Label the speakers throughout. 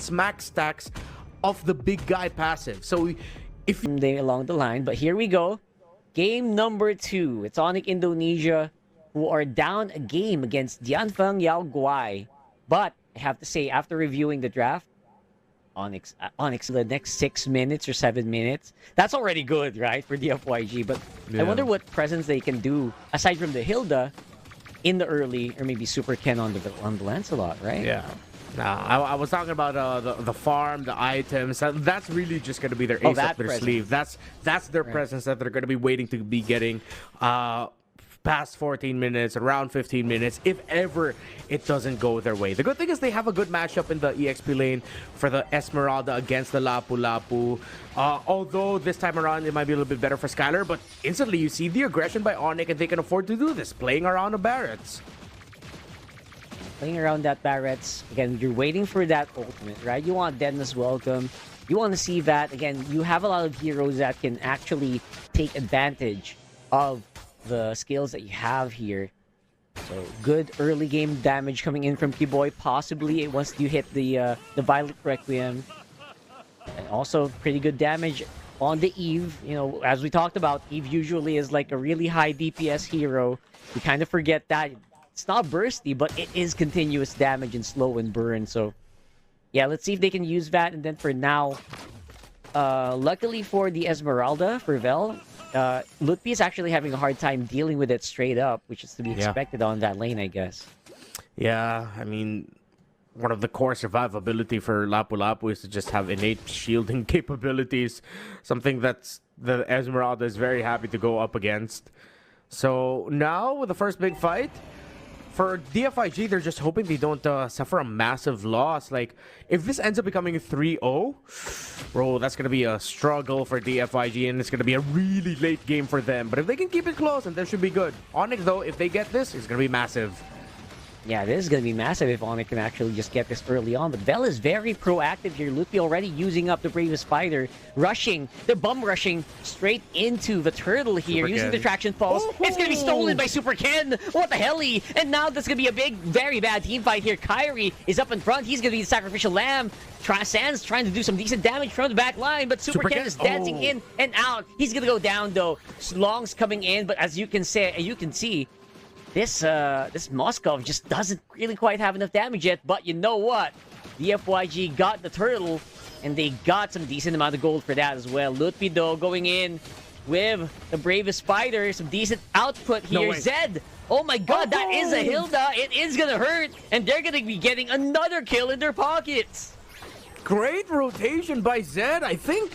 Speaker 1: smack stacks of the big guy passive. So if
Speaker 2: along the line, but here we go. Game number 2. It's ONIC Indonesia who are down a game against DianFengYaoGuai. But I have to say, after reviewing the draft, ONIC the next 6 minutes or 7 minutes, that's already good, right, for DFYG. But
Speaker 1: yeah.
Speaker 2: I wonder what presence they can do aside from the Hilda in the early, or maybe Super Ken on the Lancelot, right?
Speaker 1: Yeah. I was talking about the farm, the items. That's really just going to be their ace up their sleeve. That's their presence that they're going to be waiting to be getting past 14 minutes, around 15 minutes, if ever it doesn't go their way. The good thing is they have a good matchup in the EXP lane for the Esmeralda against the Lapu-Lapu. Although this time around it might be a little bit better for Skylar, but instantly you see the aggression by ONIC, and they can afford to do this, playing around the Barretts.
Speaker 2: Playing around that Barretts. Again, you're waiting for that ultimate, right? You want Dennis Welcome. You want to see that. Again, you have a lot of heroes that can actually take advantage of the skills that you have here. So, good early game damage coming in from P-Boy. Possibly once you hit the Violet Requiem. And also, pretty good damage on the Eve. You know, as we talked about, Eve usually is like a really high DPS hero. You kind of forget that. It's not bursty, but it is continuous damage and slow and burn. So, yeah, let's see if they can use that. And then for now, luckily for the Esmeralda, for Vel, Lutpi is actually having a hard time dealing with it straight up, which is to be expected on that lane, I guess.
Speaker 1: Yeah, I mean, one of the core survivability for Lapu-Lapu is to just have innate shielding capabilities. Something that's the Esmeralda is very happy to go up against. So now, with the first big fight, for DFIG, they're just hoping they don't suffer a massive loss. Like, if this ends up becoming 3-0, bro, that's going to be a struggle for DFIG, and it's going to be a really late game for them. But if they can keep it close, then they should be good. ONIC, though, if they get this, it's going to be massive.
Speaker 2: Yeah, this is going to be massive if ONIC can actually just get this early on. But Vel is very proactive here. Lutpi already using up the Bravest Spider. Rushing, they're bum rushing straight into the turtle here, using the traction pulse. Oh, it's going to be stolen by Super Ken. What the hell-y? And now that's going to be a big, very bad team fight here. Kyrie is up in front. He's going to be the sacrificial lamb. Sans trying to do some decent damage from the back line, but Super Ken is dancing in and out. He's going to go down, though. Long's coming in, but as you can see, this Moskov just doesn't really quite have enough damage yet, but you know what? The FYG got the turtle, and they got some decent amount of gold for that as well. Lutpi, though, going in with the Bravest Spider, some decent output here.
Speaker 1: No,
Speaker 2: Zed, oh my god, that is a Hilda. It is gonna hurt, and they're gonna be getting another kill in their pockets.
Speaker 1: Great rotation by Zed, I think.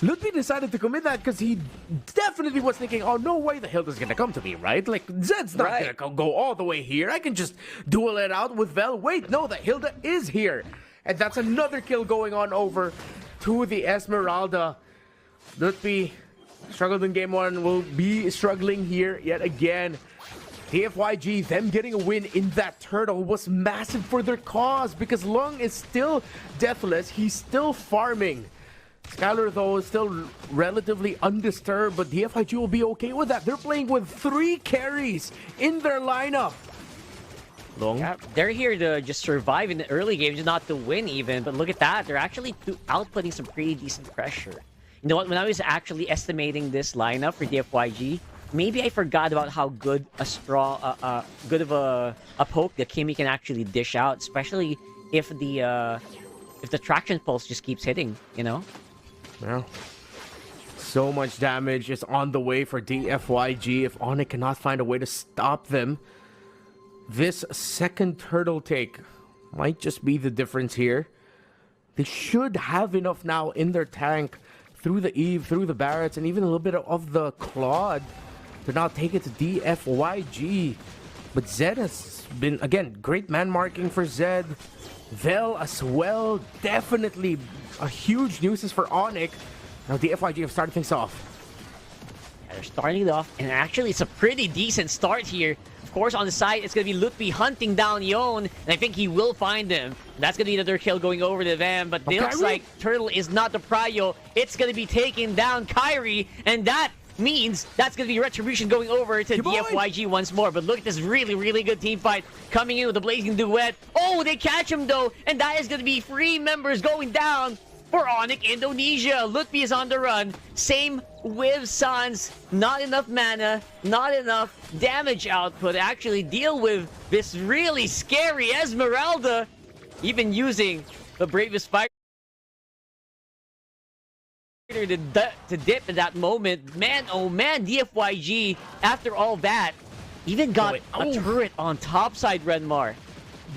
Speaker 1: Lutpi decided to commit that because he definitely was thinking, oh, no way the Hilda's going to come to me, right? Like, Zed's not going to go all the way here. I can just duel it out with Vel. Wait, no, the Hilda is here. And that's another kill going on over to the Esmeralda. Lutpi struggled in game 1, will be struggling here yet again. DFYG, them getting a win in that turtle was massive for their cause because Lung is still deathless. He's still farming. Skylar, though, is still relatively undisturbed, but DFIG will be okay with that. They're playing with 3 carries in their lineup. Long.
Speaker 2: Yeah, they're here to just survive in the early games, not to win even. But look at that. They're actually outputting some pretty decent pressure. You know what? When I was actually estimating this lineup for DFYG, maybe I forgot about how good a good of a poke that Kimmy can actually dish out, especially if the traction pulse just keeps hitting, you know?
Speaker 1: Well, so much damage is on the way for DFYG if ONIC cannot find a way to stop them. This second turtle take might just be the difference here. They should have enough now in their tank through the Eve, through the Barretts, and even a little bit of the Claude to now take it to DFYG. But Zed has been, again, great man marking for Zed. Vel as well, definitely a huge nuisance for ONIC. Now DFYG have started things off.
Speaker 2: Yeah, they're starting it off, and actually it's a pretty decent start here. Of course, on the side, it's going to be Lutpi hunting down Yon, and I think he will find him. That's going to be another kill going over to them, but it looks like Turtle is not the prio. It's going to be taking down Kyrie, and that means that's going to be retribution going over to DFYG once more. But look at this really, really good team fight coming in with the Blazing Duet. Oh, they catch him though, and that is going to be 3 members going down for ONIC Indonesia. Lutfi is on the run. Same with Sans. Not enough mana, not enough damage output to actually deal with this really scary Esmeralda. Even using the Bravest Fighter to dip in that moment. Man, oh man, DFYG, after all that, even got a turret on top side, Renmar.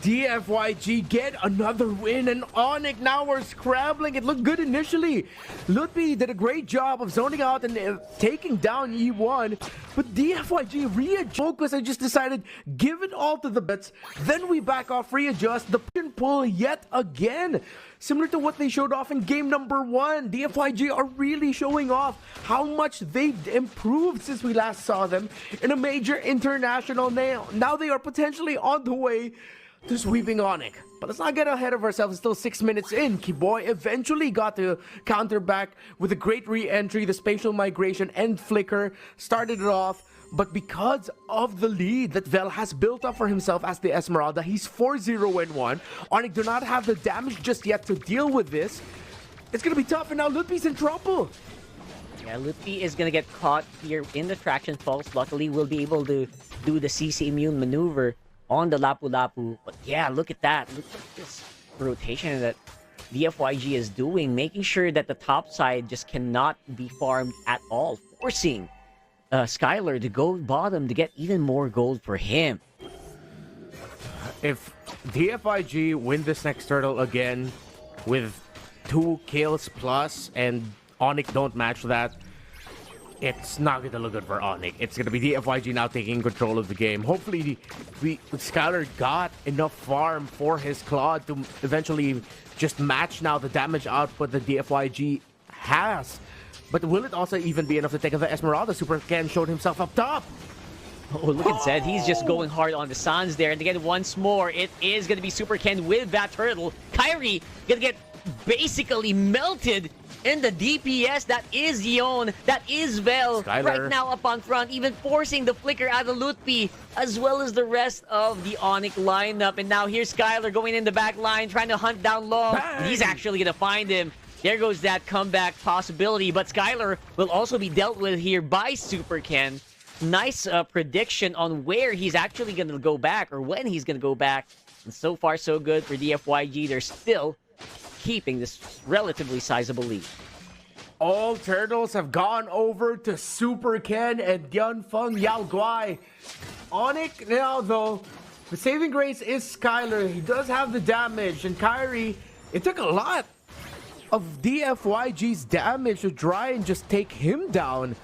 Speaker 1: DFYG get another win, and ONIC now we're scrambling. It looked good initially. Lutfi did a great job of zoning out and taking down E1, but DFYG readjust and just decided give it all to the bets. Then we back off, readjust, the push and pull yet again. Similar to what they showed off in game number 1, DFYG are really showing off how much they've improved since we last saw them in a major international nail. Now they are potentially on the way to sweeping ONIC. But let's not get ahead of ourselves. It's still 6 minutes in. Kiboy eventually got to counter back with a great re-entry. The spatial migration and flicker started it off. But because of the lead that Vel has built up for himself as the Esmeralda, he's 4-0-1. ONIC do not have the damage just yet to deal with this. It's going to be tough, and now Lutfi's in trouble.
Speaker 2: Yeah, Lutfi is going to get caught here in the traction faults. Luckily, we'll be able to do the CC immune maneuver on the Lapu-Lapu. But yeah, look at that. Look at this rotation that DFYG is doing, making sure that the top side just cannot be farmed at all, forcing Skylar to go bottom to get even more gold for him.
Speaker 1: If DFYG win this next turtle again with 2 kills plus and ONIC don't match that, it's not going to look good for ONIC. It's going to be DFYG now taking control of the game. Hopefully, Skylar got enough farm for his Claude to eventually just match now the damage output that DFYG has. But will it also even be enough to take out the Esmeralda? Super Ken showed himself up top.
Speaker 2: Oh, look at Zed. He's just going hard on the Sans there. And again, once more, it is going to be Super Ken with that turtle. Kyrie going to get basically melted in the DPS. That is Yon, that is Vel
Speaker 1: Skylar
Speaker 2: right now up on front, even forcing the flicker out of Lutfi, as well as the rest of the ONIC lineup. And now here's Skylar going in the back line, trying to hunt down Long. He's actually going to find him. There goes that comeback possibility, but Skylar will also be dealt with here by Super Ken. Nice prediction on where he's actually going to go back, or when he's going to go back. And so far, so good for DFYG. They're still keeping this relatively sizable lead.
Speaker 1: All turtles have gone over to Super Ken and DianFengYaoGuai. ONIC now, though, the saving grace is Skylar. He does have the damage, and Kyrie, it took a lot of DFYG's damage to try and just take him down.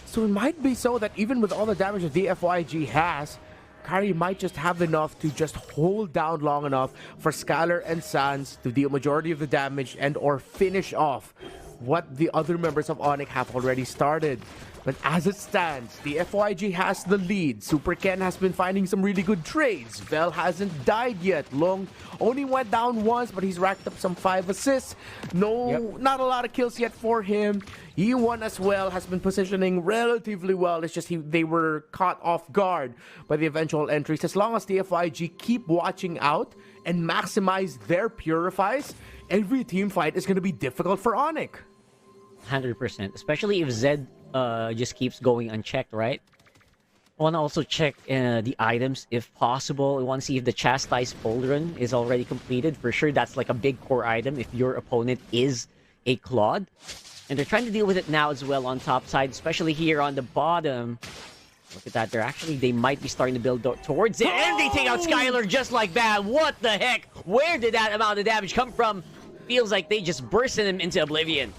Speaker 1: So it might be so that even with all the damage that DFYG has, Kyrie might just have enough to just hold down long enough for Skylar and Sans to deal majority of the damage and or finish off what the other members of ONIC have already started. But as it stands, the FYG has the lead. Super Ken has been finding some really good trades. Vel hasn't died yet. Long only went down once, but he's racked up some 5 assists. Not a lot of kills yet for him. E1 as well has been positioning relatively well. It's just they were caught off guard by the eventual entries. As long as the FYG keep watching out and maximize their purifies, every team fight is going to be difficult for ONIC.
Speaker 2: 100%, especially if Zed just keeps going unchecked, right? I want to also check the items if possible. I want to see if the Chastise Pauldron is already completed. For sure, that's like a big core item if your opponent is a Claude. And they're trying to deal with it now as well on top side, especially here on the bottom. Look at that. They might be starting to build towards it. And they take out Skylar just like that. What the heck? Where did that amount of damage come from? Feels like they just bursted him into oblivion.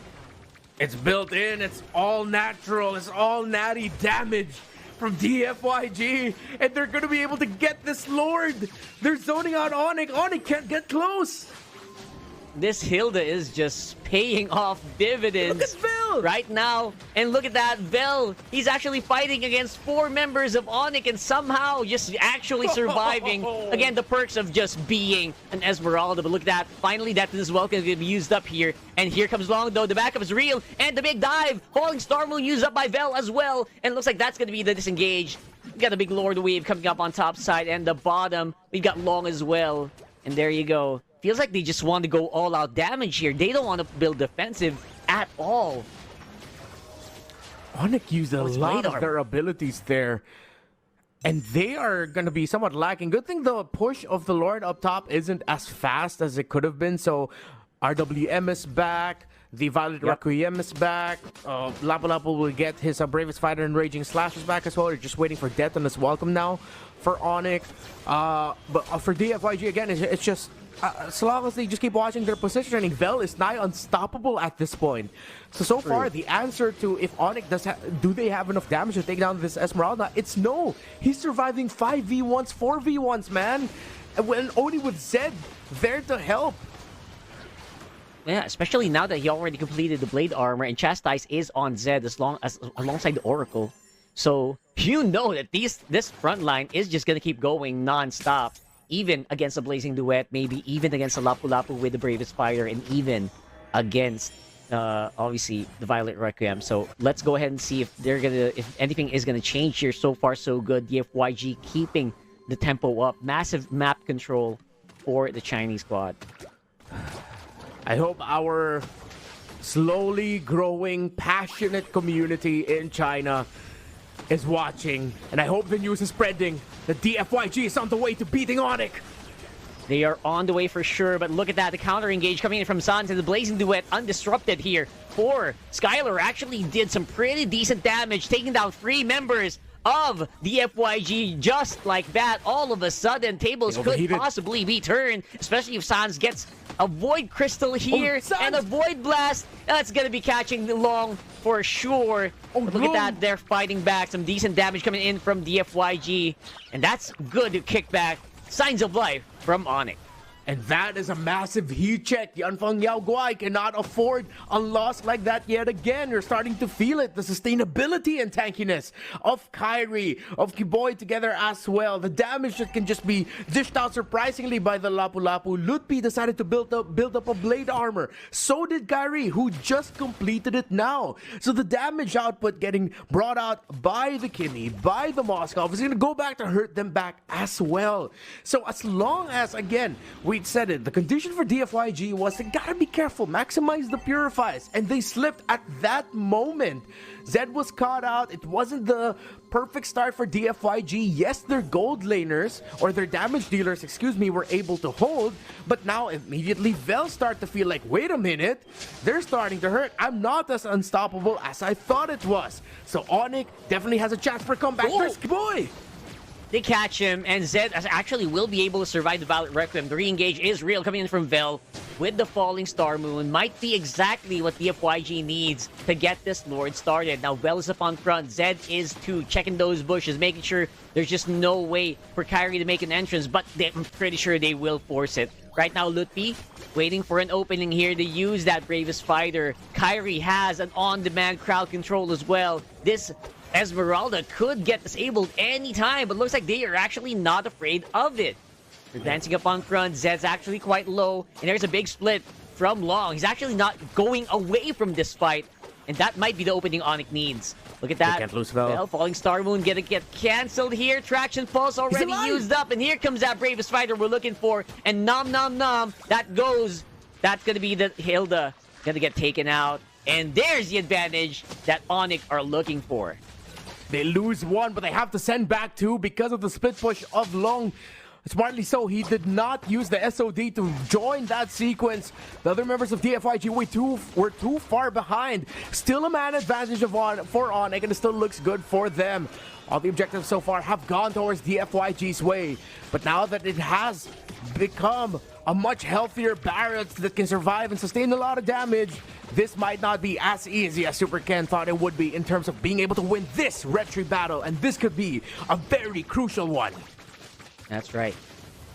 Speaker 1: It's built in. It's all natural. It's all natty damage from DFYG. And they're going to be able to get this Lord. They're zoning out ONIC. ONIC can't get close.
Speaker 2: This Hilda is just paying off dividends.
Speaker 1: Look at Phil. Vel!
Speaker 2: right now. And look at that, Vel, he's actually fighting against 4 members of ONIC and somehow just actually surviving. Again, the perks of just being an Esmeralda. But look at that, finally that is welcome to be used up here. And here comes Long, though, the backup is real. And the big dive, Falling Star Moon used up by Vel as well. And it looks like that's going to be the disengage. We got the big Lord Wave coming up on top side and the bottom. We've got Long as well. And there you go. Feels like they just want to go all-out damage here. They don't want to build defensive at all.
Speaker 1: ONIC used a lot of their abilities there. And they are going to be somewhat lacking. Good thing the push of the Lord up top isn't as fast as it could have been. So RWM is back. The Violet Requiem is back. Lapu Lapu will get his Bravest Fighter and Raging Slashes back as well. They're just waiting for Death on his welcome now for ONIC. But for DFYG, again, it's just... as long as they just keep watching their positioning, Vel is nigh unstoppable at this point. So far, the answer to if ONIC do they have enough damage to take down this Esmeralda, it's no. He's surviving 5v1s, 4v1s, man. And only with Zed there to help.
Speaker 2: Yeah, especially now that he already completed the Blade Armor and Chastise is on Zed alongside the Oracle. So you know that this front line is just gonna keep going non-stop. Even against a Blazing Duet, maybe even against a Lapu Lapu with the Bravest Fighter, and even against obviously the Violet Requiem. So let's go ahead and see if if anything is gonna change here. So far, so good. DFYG keeping the tempo up. Massive map control for the Chinese squad.
Speaker 1: I hope our slowly growing, passionate community in China is watching, and I hope the news is spreading that DFYG is on the way to beating ONIC.
Speaker 2: They are on the way for sure, but look at that, the counter engage coming in from Sans and the Blazing Duet undisrupted here. Skylar actually did some pretty decent damage, taking down 3 members of DFYG just like that. All of a sudden, tables could possibly be turned, especially if Sans gets a Void Crystal here and a Void Blast. That's going to be catching Long for sure. Look at that, they're fighting back. Some decent damage coming in from DFYG, and that's good to kick back. Signs of life from ONIC.
Speaker 1: And that is a massive heat check. DianFengYaoGuai cannot afford a loss like that yet again. You're starting to feel it. The sustainability and tankiness of Kyrie, of Kiboy together as well. The damage that can just be dished out surprisingly by the Lapu Lapu. Lutpi decided to build up a blade armor. So did Kyrie, who just completed it now. So the damage output getting brought out by the Kimi, by the Moskov, is going to go back to hurt them back as well. So as long as, again, we said it, the condition for DFYG was they gotta be careful, maximize the purifies, and they slipped at that moment. Zed was caught out. It wasn't the perfect start for DFYG. Yes, their gold laners, or their damage dealers, excuse me, were able to hold, but now immediately Vel start to feel like, wait a minute, they're starting to hurt. I'm not as unstoppable as I thought it was. So ONIC definitely has a chance for a comeback. There's Boy.
Speaker 2: They catch him, and Zed actually will be able to survive the Violet Requiem. The re-engage is real, coming in from Vel with the Falling Star Moon. Might be exactly what DFYG needs to get this Lord started. Now, Vel is up on front. Zed is too, checking those bushes, making sure there's just no way for Kyrie to make an entrance, but I'm pretty sure they will force it. Right now, Lutpi waiting for an opening here to use that Bravest Fighter. Kyrie has an on-demand crowd control as well. This Esmeralda could get disabled anytime, but looks like they are actually not afraid of it. They're dancing up on front. Zed's actually quite low, and there's a big split from Long. He's actually not going away from this fight, and that might be the opening ONIC needs. Look at that.
Speaker 1: Can't lose Vel.
Speaker 2: Falling Star Moon gonna get canceled here. Traction Pulse already used up, and here comes that Bravest Fighter we're looking for, and nom nom nom. That goes. That's gonna be the Hilda gonna get taken out, and there's the advantage that ONIC are looking for.
Speaker 1: They lose one, but they have to send back two because of the split push of Long. Smartly so, he did not use the SOD to join that sequence. The other members of DFYG were too far behind. Still a man advantage for ONIC, and it still looks good for them. All the objectives so far have gone towards DFYG's way. But now that it has become a much healthier Barrett that can survive and sustain a lot of damage, this might not be as easy as Super Ken thought it would be in terms of being able to win this Retri battle, and this could be a very crucial one.
Speaker 2: That's right.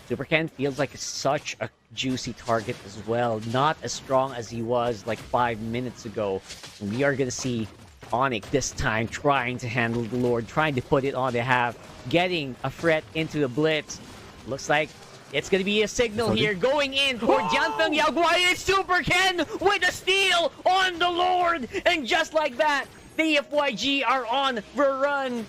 Speaker 2: Super Ken feels like such a juicy target as well. Not as strong as he was like 5 minutes ago. And we are going to see ONIC this time trying to handle the Lord, trying to put it on the half, getting a threat into the blitz. Looks like it's going to be a signal here going in for DianFengYaoGuai. It's Super Ken with a steal on the Lord. And just like that, the FYG are on the run.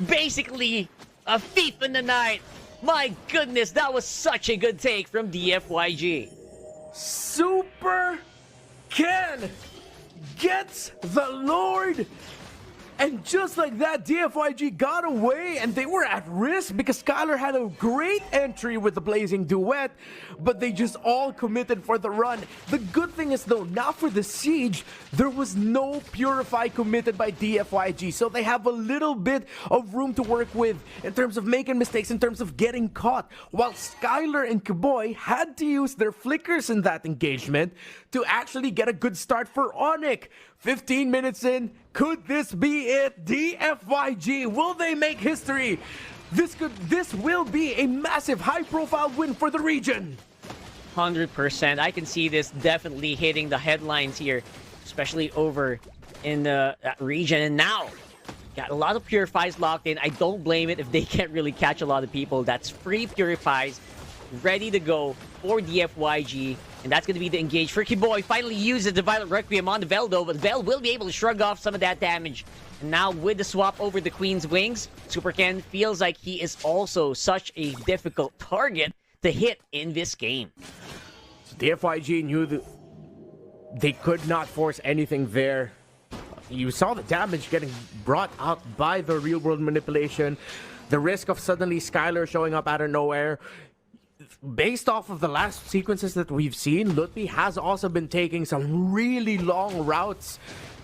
Speaker 2: Basically, a thief in the night. My goodness, that was such a good take from DFYG.
Speaker 1: Super Ken gets the Lord. And just like that, DFYG got away, and they were at risk because Skylar had a great entry with the Blazing Duet, but they just all committed for the run. The good thing is, though, now for the Siege, there was no Purify committed by DFYG, so they have a little bit of room to work with in terms of making mistakes, in terms of getting caught, while Skylar and Kaboy had to use their flickers in that engagement to actually get a good start for ONIC. 15 minutes in, could this be it? DFYG, will they make history? This will be a massive high-profile win for the region.
Speaker 2: 100%. I can see this definitely hitting the headlines here, especially over in the region. And now, got a lot of Purifies locked in. I don't blame it if they can't really catch a lot of people. That's free Purifies ready to go for DFYG. And that's going to be the engage for Kiboy. Finally uses the Violet Requiem on the Vel, though, but Vel will be able to shrug off some of that damage. And now with the swap over the Queen's Wings, Super Ken feels like he is also such a difficult target to hit in this game.
Speaker 1: So DFYG knew that they could not force anything there. You saw the damage getting brought out by the real-world manipulation. The risk of suddenly Skylar showing up out of nowhere. Based off of the last sequences that we've seen, Lutfi has also been taking some really long routes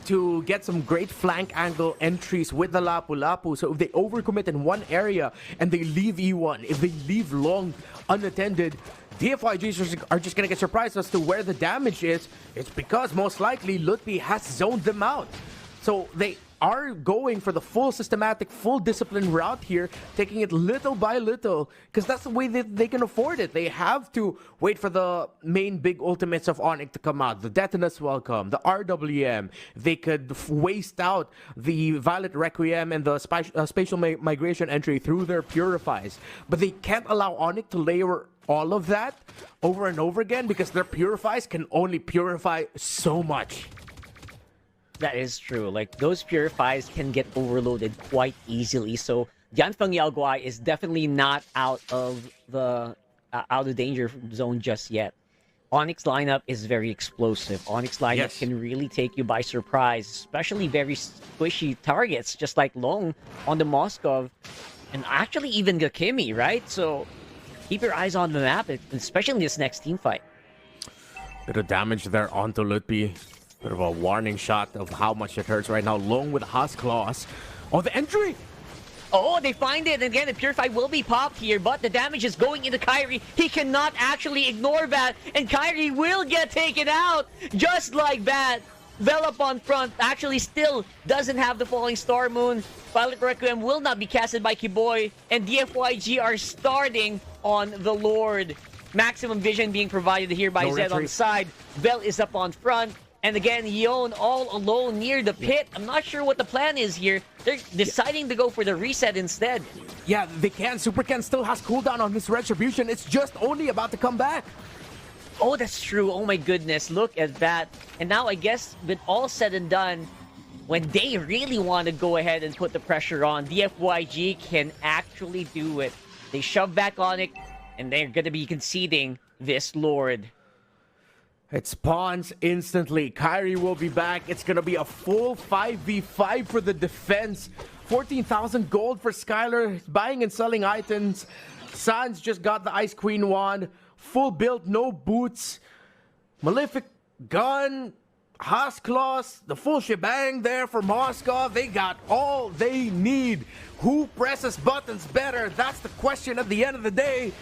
Speaker 1: to get some great flank angle entries with the Lapu Lapu. So if they overcommit in one area and they leave E1, if they leave long unattended, DFYGs are just going to get surprised as to where the damage is. It's because most likely Lutfi has zoned them out. So they are going for the full systematic, full discipline route here, taking it little by little, because that's the way that they can afford it. They have to wait for the main big ultimates of ONIC to come out. The Detonus Welcome, the RWM. They could waste out the Violet Requiem and the Spatial Migration entry through their Purifies. But they can't allow ONIC to layer all of that over and over again, because their Purifies can only purify so much.
Speaker 2: That is true. Like, those Purifies can get overloaded quite easily. So DianFengYaoGuai is definitely not out of the danger zone just yet. ONIC's lineup is very explosive. ONIC's lineup can really take you by surprise, especially very squishy targets, just like Long on the Moskov, and actually even Gakimi, right? So keep your eyes on the map, especially in this next team fight.
Speaker 1: Bit of damage there onto Lutfi. Bit of a warning shot of how much it hurts right now. Long with Husk Claws. Oh, the entry!
Speaker 2: Oh, they find it. And again, the Purify will be popped here, but the damage is going into Kyrie. He cannot actually ignore that, and Kyrie will get taken out just like that. Vel up on front actually still doesn't have the Falling Star Moon. Violet Requiem will not be casted by Kiboy, and DFYG are starting on the Lord. Maximum vision being provided here by Zed on the side. Vel is up on front. And again, Yon all alone near the pit. I'm not sure what the plan is here. They're deciding to go for the reset instead.
Speaker 1: Yeah, they can. Super Ken still has cooldown on his Retribution. It's just only about to come back.
Speaker 2: Oh, that's true. Oh my goodness. Look at that. And now I guess with all said and done, when they really want to go ahead and put the pressure on, DFYG can actually do it. They shove back ONIC, and they're going to be conceding this Lord.
Speaker 1: It spawns instantly. Kyrie will be back. It's going to be a full 5v5 for the defense. 14,000 gold for Skylar, buying and selling items. Sans just got the Ice Queen wand. Full build, no boots. Malefic gun. Husk Claws, the full shebang there for Moscow. They got all they need. Who presses buttons better? That's the question at the end of the day.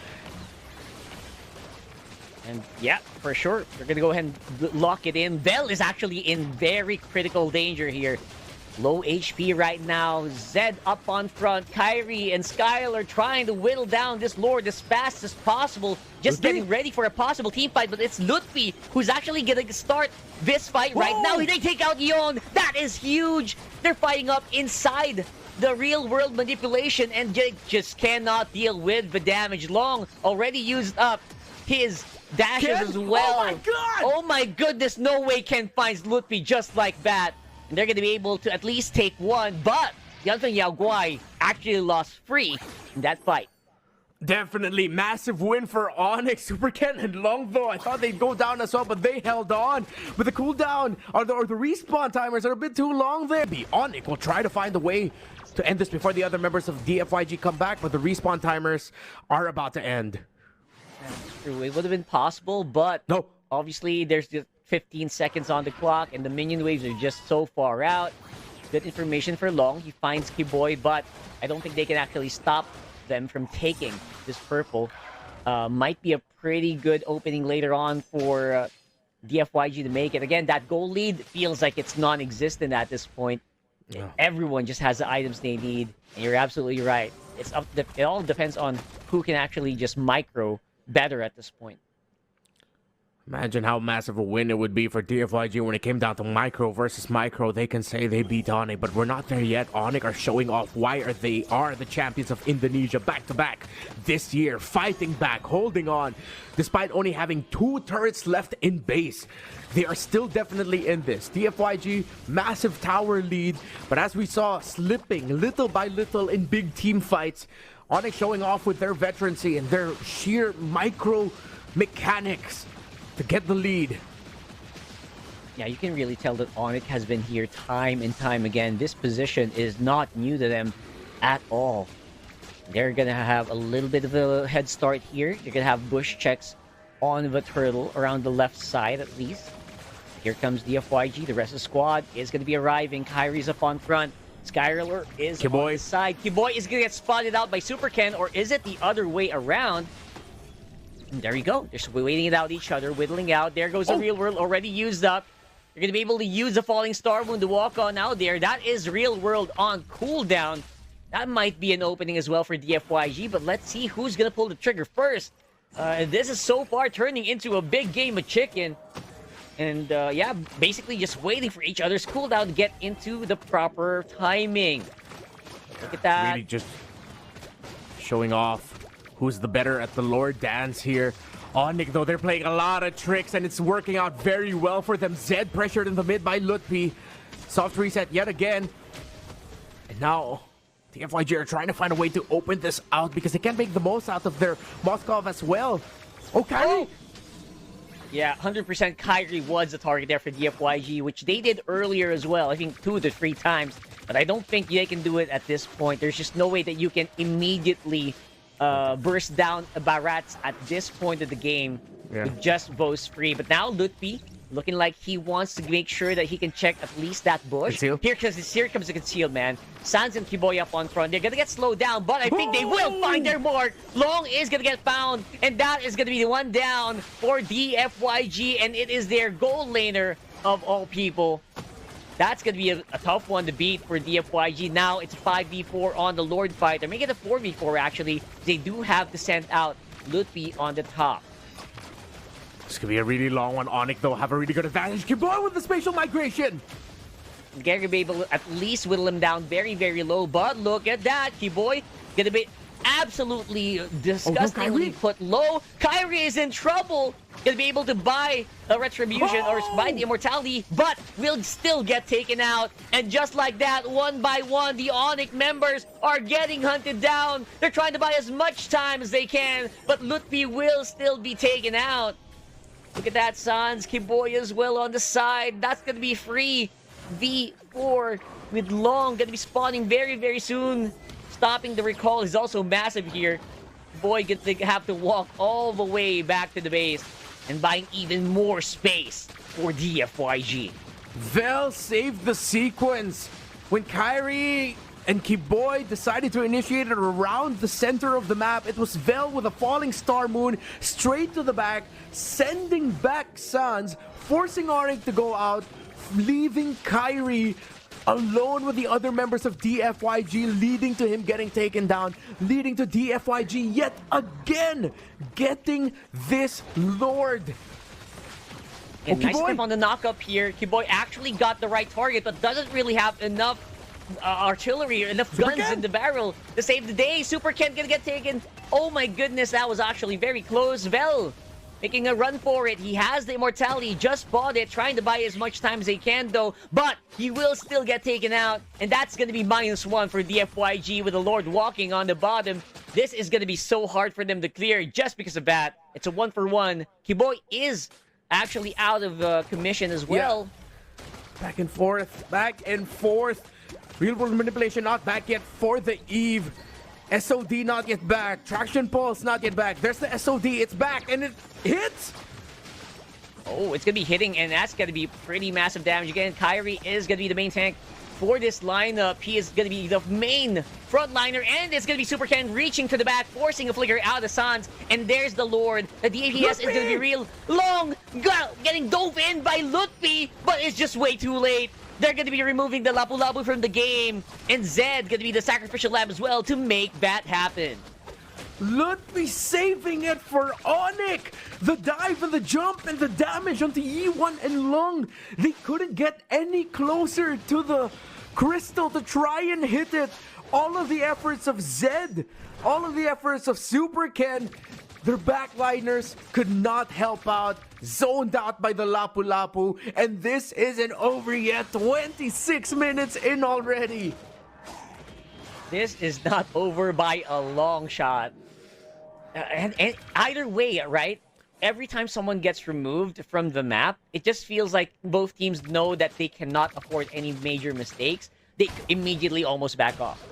Speaker 2: And yeah, for sure, they're going to go ahead and lock it in. Vel is actually in very critical danger here. Low HP right now. Zed up on front. Kyrie and Skylar trying to whittle down this Lord as fast as possible. Just getting ready for a possible team fight. But it's Lutfi who's actually going to start this fight right now. They take out Yon. That is huge. They're fighting up inside the real world manipulation. And Jake just cannot deal with the damage. Long already used up his dashes as well.
Speaker 1: Oh my god!
Speaker 2: Oh my goodness. No way Ken finds Lutfi just like that. And they're going to be able to at least take one, but DianFengYaoGuai actually lost free in that fight.
Speaker 1: Definitely massive win for ONIC. Super Ken and Long, though, I thought they'd go down as well, but they held on. But the cooldown or the respawn timers are a bit too long there. ONIC will try to find a way to end this before the other members of DFYG come back, but the respawn timers are about to end.
Speaker 2: That's true. It would have been possible, but
Speaker 1: no.
Speaker 2: Obviously there's just 15 seconds on the clock, and the minion waves are just so far out. Good information for Long. He finds Kiboy, but I don't think they can actually stop them from taking this purple. Might be a pretty good opening later on for DFYG to make it. Again, that goal lead feels like it's non-existent at this point. Yeah. Everyone just has the items they need, and you're absolutely right. It all depends on who can actually just micro better at this point.
Speaker 1: Imagine how massive a win it would be for DFYG when it came down to micro versus micro. They can say they beat ONIC, but we're not there yet. ONIC are showing off why they are the champions of Indonesia back-to-back this year, fighting back, holding on. Despite only having 2 turrets left in base, they are still definitely in this. DFYG, massive tower lead, but as we saw, slipping little by little in big team fights. ONIC showing off with their veterancy and their sheer micro mechanics to get the lead.
Speaker 2: Yeah, you can really tell that ONIC has been here time and time again. This position is not new to them at all. They're gonna have a little bit of a head start here. They're gonna have bush checks on the turtle around the left side at least. Here comes DFYG. The rest of the squad is gonna be arriving. Kyrie's up on front. Skylar is on the side. Kiboy is gonna get spotted out by Super Ken, or is it the other way around? And there you go. They're waiting it out each other, whittling out. There goes the real world already used up. You're going to be able to use the Falling Star Moon to walk on out there. That is real world on cooldown. That might be an opening as well for DFYG, but let's see who's going to pull the trigger first. This is so far turning into a big game of chicken. And yeah, basically just waiting for each other's cooldown to get into the proper timing. Look at that.
Speaker 1: Really just showing off who's the better at the Lord dance here. ONIC, though, they're playing a lot of tricks, and it's working out very well for them. Zed pressured in the mid by Lutfi. Soft reset yet again. And now, the FYG are trying to find a way to open this out because they can make the most out of their Moskov as well. Oh, Kyrie!
Speaker 2: Yeah, 100% Kyrie was the target there for DFYG, which they did earlier as well. I think 2 to 3 times. But I don't think they can do it at this point. There's just no way that you can immediately burst down Barats at this point of the game with just Vo's free. But now Lutfi looking like he wants to make sure that he can check at least that bush. Here comes the concealed, man. Sans and Kiboy up on front. They're gonna get slowed down, but I think they will find their mark. Long is gonna get found, and that is gonna be the one down for DFYG, and it is their goal laner of all people. That's going to be a tough one to beat for DFYG. Now it's 5v4 on the Lord fight. They're making it a 4v4, actually. They do have to send out Lutfi on the top.
Speaker 1: This could be a really long one. ONIC, though, have a really good advantage. Kiboy with the spatial migration.
Speaker 2: They're going to be able to at least whittle him down very, very low. But look at that. Kiboy going to be absolutely disgustingly put low. Kyrie is in trouble. Gonna be able to buy a retribution or buy the immortality, but will still get taken out. And just like that, one by one, the ONIC members are getting hunted down. They're trying to buy as much time as they can, but Lutfi will still be taken out. Look at that, Sans. Kiboy as well on the side. That's gonna be free. V4 with Long gonna be spawning very, very soon. Stopping the recall is also massive here. Boy gets to have to walk all the way back to the base and buying even more space for DFYG.
Speaker 1: Vel saved the sequence when Kyrie and Kiboy decided to initiate it around the center of the map. It was Vel with a Falling Star Moon straight to the back, sending back Sans, forcing ONIC to go out, leaving Kyrie alone with the other members of DFYG, leading to him getting taken down, leading to DFYG yet again getting this Lord.
Speaker 2: And nice
Speaker 1: Kiboy
Speaker 2: step on the knock-up here. Kiboy actually got the right target, but doesn't really have enough artillery or enough guns in the barrel to save the day. Super Ken gonna get taken. Oh my goodness, that was actually very close. Vel making a run for it. He has the immortality, just bought it, trying to buy as much time as he can though, but he will still get taken out, and that's gonna be -1 for DFYG with the Lord walking on the bottom. This is gonna be so hard for them to clear just because of that. It's a 1-for-1. Kiboy is actually out of commission as well.
Speaker 1: Yeah. Back and forth. Real world manipulation not back yet for the Eve. SOD not yet back. Traction pulse not yet back. There's the SOD. It's back and it hits.
Speaker 2: Oh, it's going to be hitting, and that's going to be pretty massive damage. Again, Kyrie is going to be the main tank for this lineup. He is going to be the main frontliner, and it's going to be Super Ken reaching to the back, forcing a flicker out of Sans, and there's the Lord. The DPS is going to be real long, getting dove in by Lutfi, but it's just way too late. They're going to be removing the Lapu Lapu from the game, and Zed going to be the sacrificial lamb as well to make that happen.
Speaker 1: Lutfi saving it for ONIC. The dive and the jump and the damage onto E1 and Lung. They couldn't get any closer to the crystal to try and hit it. All of the efforts of Zed, all of the efforts of Super Ken, their backliners could not help out. Zoned out by the Lapu Lapu, and this isn't over yet. 26 minutes in already.
Speaker 2: This is not over by a long shot. And either way, right? Every time someone gets removed from the map, it just feels like both teams know that they cannot afford any major mistakes. They immediately almost back off,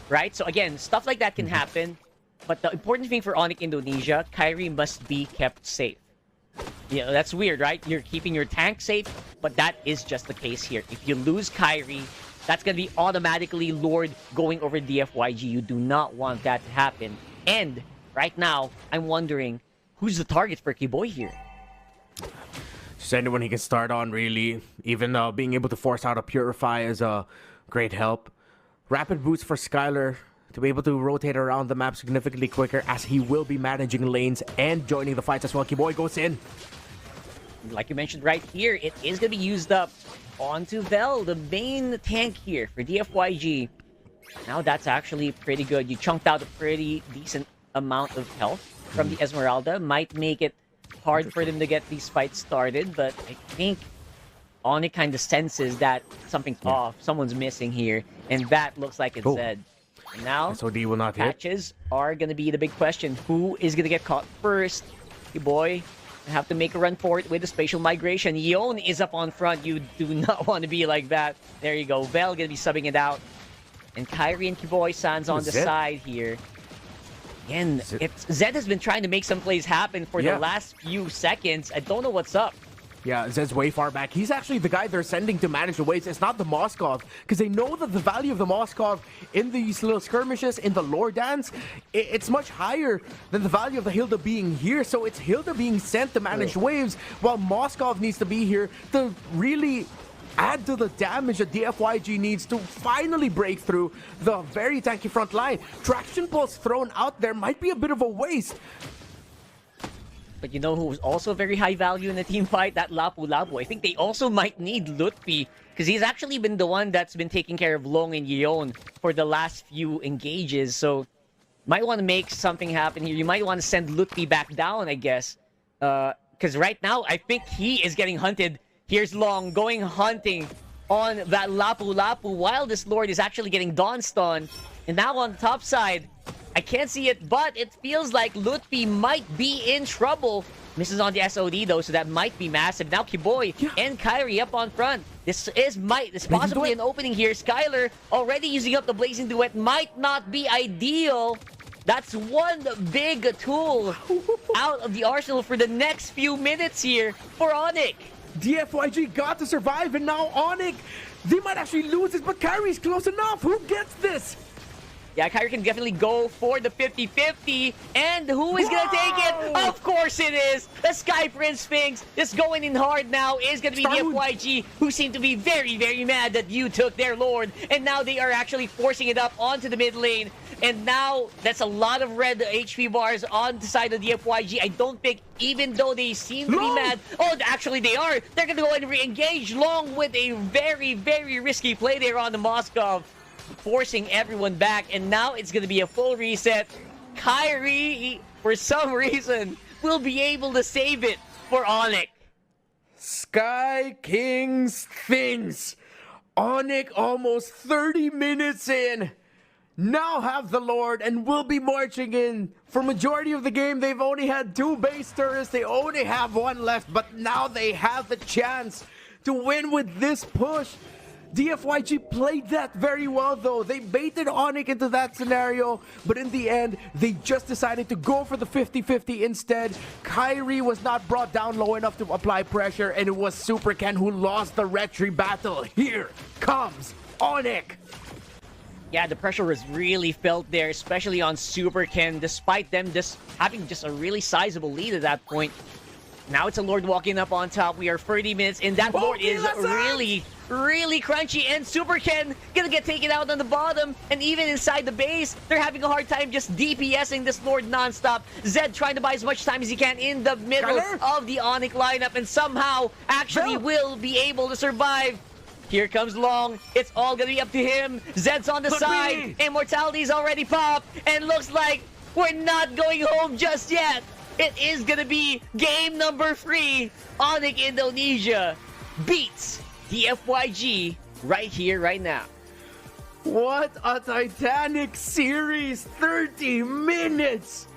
Speaker 2: right? So again, stuff like that can happen. But the important thing for ONIC Indonesia, Kyrie must be kept safe. Yeah, that's weird, right? You're keeping your tank safe, but that is just the case here. If you lose Kyrie, that's going to be automatically Lord going over DFYG. You do not want that to happen. And right now, I'm wondering, who's the target for Kiboy here?
Speaker 1: Just anyone he can start on, really. Even being able to force out a Purify is a great help. Rapid boost for Skylar to be able to rotate around the map significantly quicker, as he will be managing lanes and joining the fights as well. Kiboy goes in.
Speaker 2: Like you mentioned right here, it is going to be used up onto Vel, the main tank here for DFYG. Now that's actually pretty good. You chunked out a pretty decent amount of health from the Esmeralda. Might make it hard for them to get these fights started, but I think ONIC kind of senses that something's off. Someone's missing here, and that looks like it's Zed. Now,
Speaker 1: SOD will not hit.
Speaker 2: patches are going to be the big question. Who is going to get caught first? Kiboy have to make a run for it with the spatial migration. Yon is up on front. You do not want to be like that. There you go. Vel going to be subbing it out. And Kyrie and Kiboy Sans on the side here. Again, Zed has been trying to make some plays happen for the last few seconds. I don't know what's up.
Speaker 1: Yeah, Zed's way far back. He's actually the guy they're sending to manage the waves. It's not the Moskov, because they know that the value of the Moskov in these little skirmishes, in the lore dance, it's much higher than the value of the Hilda being here. So it's Hilda being sent to manage waves, while Moskov needs to be here to really add to the damage that DFYG needs to finally break through the very tanky front line. Traction pulse thrown out there might be a bit of a waste.
Speaker 2: But you know who's also very high value in the team fight? That Lapu Lapu. I think they also might need Lutfi, because he's actually been the one that's been taking care of Long and Yeon for the last few engages. So might want to make something happen here. You might want to send Lutfi back down, I guess. Because right now, I think he is getting hunted. Here's Long going hunting on that Lapu Lapu, while this Lord is actually getting Dawn Stun. And now on the top side, I can't see it, but it feels like Lutfi might be in trouble. Misses on the SOD though, so that might be massive. Now Kiboy and Kyrie up on front. This is possibly an opening here. Skylar already using up the Blazing Duet. Might not be ideal. That's one big tool out of the arsenal for the next few minutes here for ONIC.
Speaker 1: DFYG got to survive, and now ONIC, they might actually lose this, but Kyrie's close enough. Who gets this?
Speaker 2: Yeah, Kyrie can definitely go for the 50-50. And who is going to take it? Of course it is. The Sky Prince Sphinx is going in hard now. Is going to be the FYG, who seem to be very, very mad that you took their Lord. And now they are actually forcing it up onto the mid lane. And now, that's a lot of red HP bars on the side of the FYG. I don't think, even though they seem to be mad... Oh, actually they are. They're going to go and re-engage Long with a very, very risky play there on the Moskov, forcing everyone back. And now it's going to be a full reset. Kyrie, for some reason, will be able to save it for ONIC.
Speaker 1: Sky King's things. ONIC almost 30 minutes in. Now have the Lord and will be marching in. For majority of the game, they've only had 2 base turrets. They only have 1 left, but now they have the chance to win with this push. DFYG played that very well, though. They baited ONIC into that scenario, but in the end, they just decided to go for the 50-50 instead. Kyrie was not brought down low enough to apply pressure, and it was Super Ken who lost the retry battle. Here comes ONIC.
Speaker 2: Yeah, the pressure was really felt there, especially on Super Ken, despite them just having just a really sizable lead at that point. Now it's a Lord walking up on top. We are 30 minutes, and that Lord is really, really crunchy. And Super Ken gonna get taken out on the bottom, and even inside the base, they're having a hard time just DPSing this Lord nonstop. Zed trying to buy as much time as he can in the middle of the ONIC lineup, and somehow actually will be able to survive. Here comes Long. It's all gonna be up to him. Zed's on the side. Immortality's already popped. And looks like we're not going home just yet. It is gonna be game number 3. ONIC Indonesia beats the FYG right here, right now.
Speaker 1: What a titanic series. 30 minutes.